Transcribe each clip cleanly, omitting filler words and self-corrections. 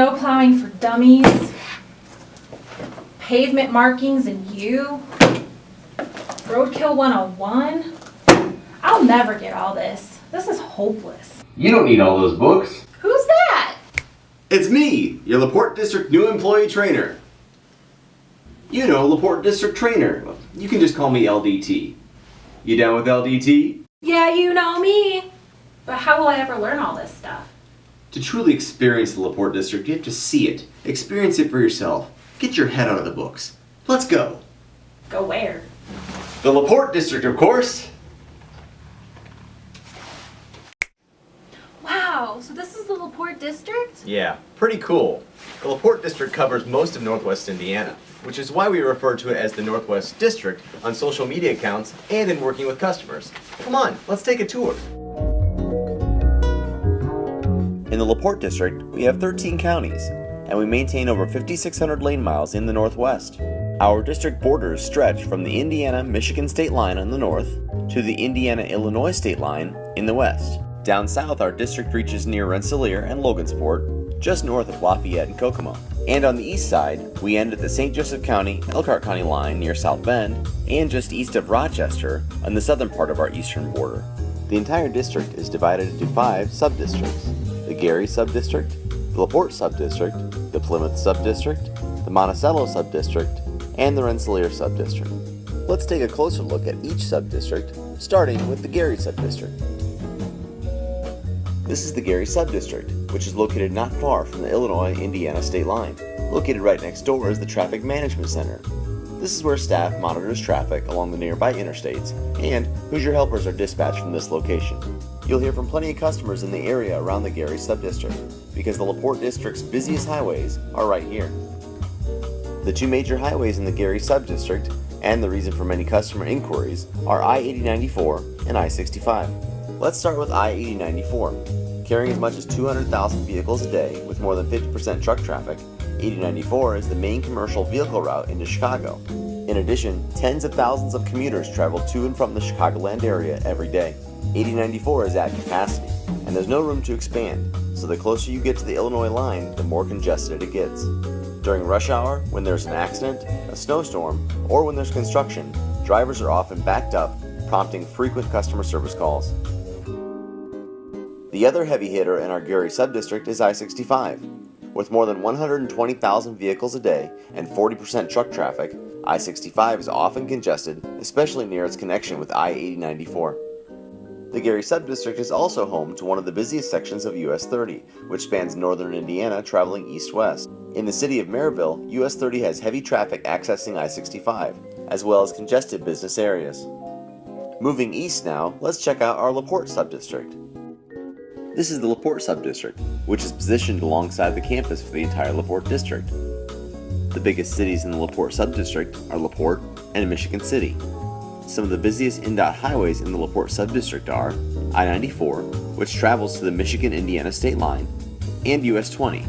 Snow plowing for dummies. Pavement markings and U. Roadkill 101. I'll never get all this. This is hopeless. You don't need all those books. Who's that? It's me, your LaPorte District new employee trainer. You know, LaPorte District trainer. You can just call me LDT. You down with LDT? Yeah, you know me. But how will I ever learn all this stuff? To truly experience the LaPorte District, you have to see it. Experience it for yourself. Get your head out of the books. Let's go. Go where? The LaPorte District, of course. Wow, so this is the LaPorte District? Yeah, pretty cool. The LaPorte District covers most of Northwest Indiana, which is why we refer to it as the Northwest District on social media accounts and in working with customers. Come on, let's take a tour. In the LaPorte District, we have 13 counties, and we maintain over 5,600 lane miles in the Northwest. Our district borders stretch from the Indiana-Michigan state line on the north to the Indiana-Illinois state line in the west. Down south, our district reaches near Rensselaer and Logansport, just north of Lafayette and Kokomo. And on the east side, we end at the St. Joseph County, Elkhart County line near South Bend, and just east of Rochester on the southern part of our eastern border. The entire district is divided into 5 sub-districts: the Gary Sub-District, the LaPorte Sub-District, the Plymouth Sub-District, the Monticello Sub-District, and the Rensselaer Sub-District. Let's take a closer look at each sub-district, starting with the Gary Sub-District. This is the Gary Sub-District, which is located not far from the Illinois-Indiana state line. Located right next door is the Traffic Management Center. This is where staff monitors traffic along the nearby interstates, and Hoosier helpers are dispatched from this location. You'll hear from plenty of customers in the area around the Gary Sub-District, because the LaPorte District's busiest highways are right here. The 2 major highways in the Gary Sub-District, and the reason for many customer inquiries, are I-8094 and I-65. Let's start with I-8094. Carrying as much as 200,000 vehicles a day with more than 50% truck traffic, 8094 is the main commercial vehicle route into Chicago. In addition, tens of thousands of commuters travel to and from the Chicagoland area every day. 8094 is at capacity, and there's no room to expand, so the closer you get to the Illinois line, the more congested it gets. During rush hour, when there's an accident, a snowstorm, or when there's construction, drivers are often backed up, prompting frequent customer service calls. The other heavy hitter in our Gary Sub-District is I-65. With more than 120,000 vehicles a day and 40% truck traffic, I-65 is often congested, especially near its connection with I-8094. The Gary Sub-District is also home to one of the busiest sections of US 30, which spans northern Indiana traveling east-west. In the city of Maryville, US 30 has heavy traffic accessing I-65, as well as congested business areas. Moving east now, let's check out our LaPorte Sub-District. This is the LaPorte Sub-District, which is positioned alongside the campus for the entire LaPorte District. The biggest cities in the LaPorte Sub-District are LaPorte and Michigan City. Some of the busiest INDOT highways in the LaPorte Sub-District are I-94, which travels to the Michigan-Indiana state line, and US 20.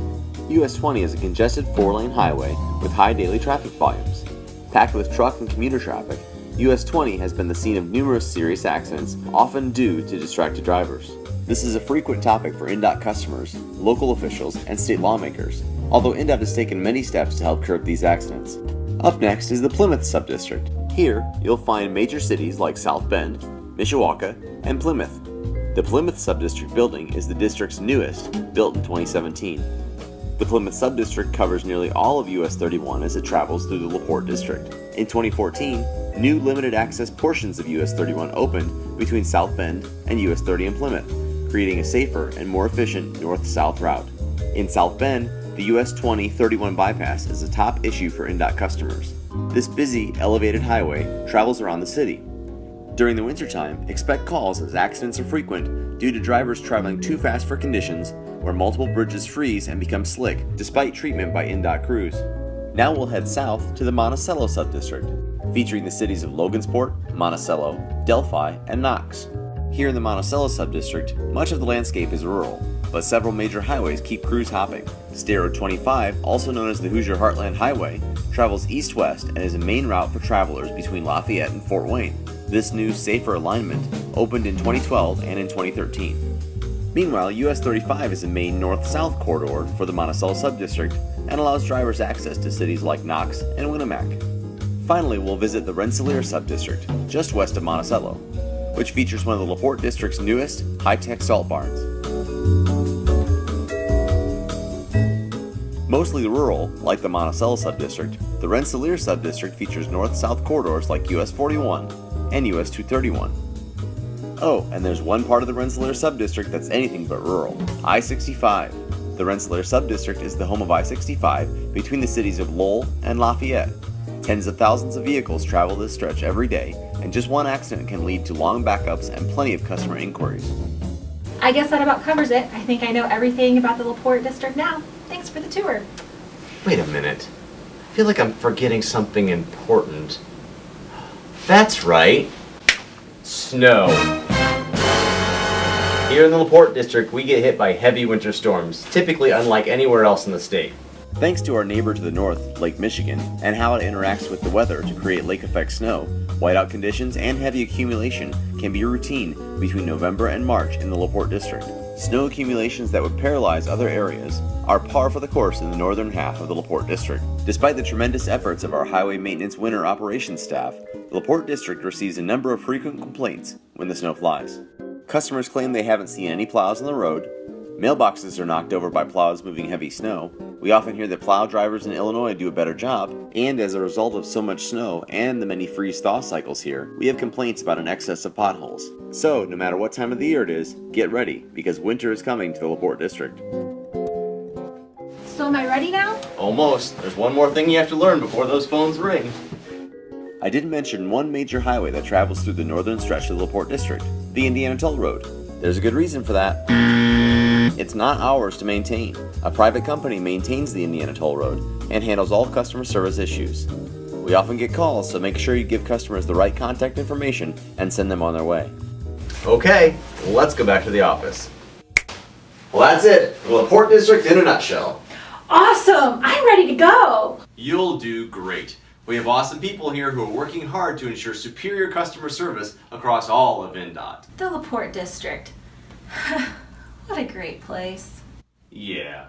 US 20 is a congested 4-lane highway with high daily traffic volumes. Packed with truck and commuter traffic, US 20 has been the scene of numerous serious accidents, often due to distracted drivers. This is a frequent topic for INDOT customers, local officials, and state lawmakers, although INDOT has taken many steps to help curb these accidents. Up next is the Plymouth Sub-District. Here, you'll find major cities like South Bend, Mishawaka, and Plymouth. The Plymouth Sub-District building is the district's newest, built in 2017. The Plymouth Sub-District covers nearly all of US 31 as it travels through the LaPorte District. In 2014, new limited access portions of US 31 opened between South Bend and US 30 in Plymouth, creating a safer and more efficient north-south route. In South Bend, the US 20-31 bypass is a top issue for INDOT customers. This busy, elevated highway travels around the city. During the wintertime, expect calls as accidents are frequent due to drivers traveling too fast for conditions where multiple bridges freeze and become slick despite treatment by INDOT crews. Now we'll head south to the Monticello Sub-District, featuring the cities of Logansport, Monticello, Delphi, and Knox. Here in the Monticello Sub-District, much of the landscape is rural, but several major highways keep crews hopping. State Road 25, also known as the Hoosier Heartland Highway, travels east-west and is a main route for travelers between Lafayette and Fort Wayne. This new, safer alignment opened in 2012 and in 2013. Meanwhile, US 35 is a main north-south corridor for the Monticello subdistrict and allows drivers access to cities like Knox and Winnemac. Finally, we'll visit the Rensselaer subdistrict, just west of Monticello, which features one of the LaPorte district's newest high-tech salt barns. Mostly rural, like the Monticello subdistrict, the Rensselaer subdistrict features north-south corridors like US 41 and US 231. Oh, and there's one part of the Rensselaer subdistrict that's anything but rural, I-65. The Rensselaer subdistrict is the home of I-65 between the cities of Lowell and Lafayette. Tens of thousands of vehicles travel this stretch every day, and just one accident can lead to long backups and plenty of customer inquiries. I guess that about covers it. I think I know everything about the LaPorte district now. Thanks for the tour. Wait a minute. I feel like I'm forgetting something important. That's right. Snow. Here in the LaPorte district, we get hit by heavy winter storms, typically unlike anywhere else in the state. Thanks to our neighbor to the north, Lake Michigan, and how it interacts with the weather to create lake effect snow, whiteout conditions and heavy accumulation can be routine between November and March in the LaPorte district. Snow accumulations that would paralyze other areas are par for the course in the northern half of the LaPorte district. Despite the tremendous efforts of our highway maintenance winter operations staff, the LaPorte district receives a number of frequent complaints when the snow flies. Customers claim they haven't seen any plows on the road, mailboxes are knocked over by plows moving heavy snow, we often hear that plow drivers in Illinois do a better job, and as a result of so much snow and the many freeze-thaw cycles here, we have complaints about an excess of potholes. So, no matter what time of the year it is, get ready, because winter is coming to the LaPorte district. So am I ready now? Almost. There's one more thing you have to learn before those phones ring. I didn't mention one major highway that travels through the northern stretch of the LaPorte district, the Indiana Toll Road. There's a good reason for that. It's not ours to maintain. A private company maintains the Indiana Toll Road and handles all customer service issues. We often get calls, so make sure you give customers the right contact information and send them on their way. Okay, let's go back to the office. Well, that's it. The LaPorte district in a nutshell. Awesome! I'm ready to go! You'll do great. We have awesome people here who are working hard to ensure superior customer service across all of NDOT. The LaPorte district. What a great place. Yeah.